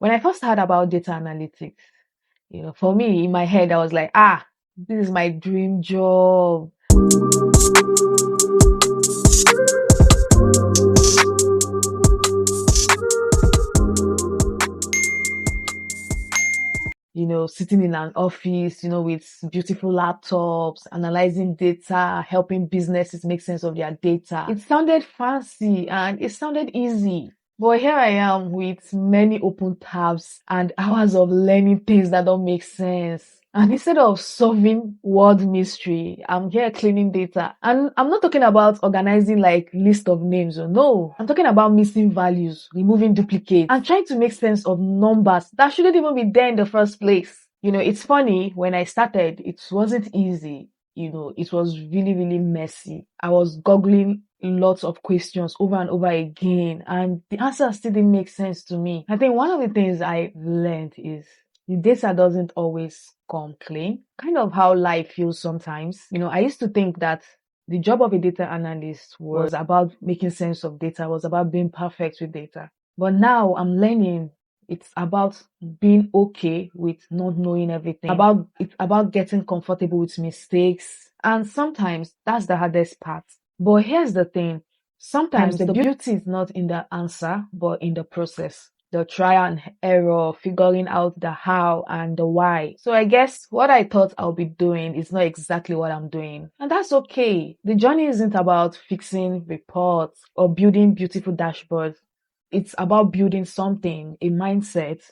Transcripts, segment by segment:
When I first heard about data analytics, for me, in my head, I was like, this is my dream job. Sitting in an office, with beautiful laptops, analyzing data, helping businesses make sense of their data. It sounded fancy and it sounded easy. But here I am with many open tabs and hours of learning things that don't make sense. And instead of solving word mystery, I'm here cleaning data. And I'm not talking about organizing like list of names. No, I'm talking about missing values, removing duplicates, and trying to make sense of numbers that shouldn't even be there in the first place. It's funny, when I started, it wasn't easy. It was really, really messy. I was googling lots of questions over and over again, and the answers still didn't make sense to me. I think one of the things I learned is the data doesn't always come clean. Kind of how life feels sometimes. I used to think that the job of a data analyst was about making sense of data, was about being perfect with data. But now I'm learning it's about being okay with not knowing everything. It's about getting comfortable with mistakes. And sometimes that's the hardest part. But here's the thing. Sometimes the beauty is not in the answer, but in the process. The trial and error, figuring out the how and the why. So I guess what I thought I'll be doing is not exactly what I'm doing. And that's okay. The journey isn't about fixing reports or building beautiful dashboards. It's about building something, a mindset,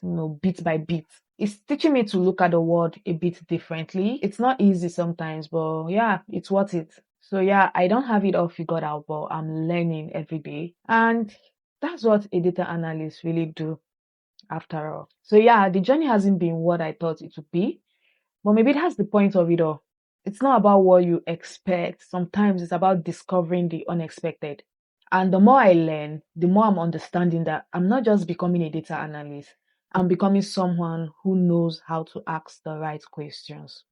bit by bit. It's teaching me to look at the world a bit differently. It's not easy sometimes, but yeah, it's worth it. So yeah, I don't have it all figured out, but I'm learning every day. And that's what a data analyst really do after all. So yeah, the journey hasn't been what I thought it would be, but maybe that's the point of it all. It's not about what you expect. Sometimes it's about discovering the unexpected. And the more I learn, the more I'm understanding that I'm not just becoming a data analyst. I'm becoming someone who knows how to ask the right questions.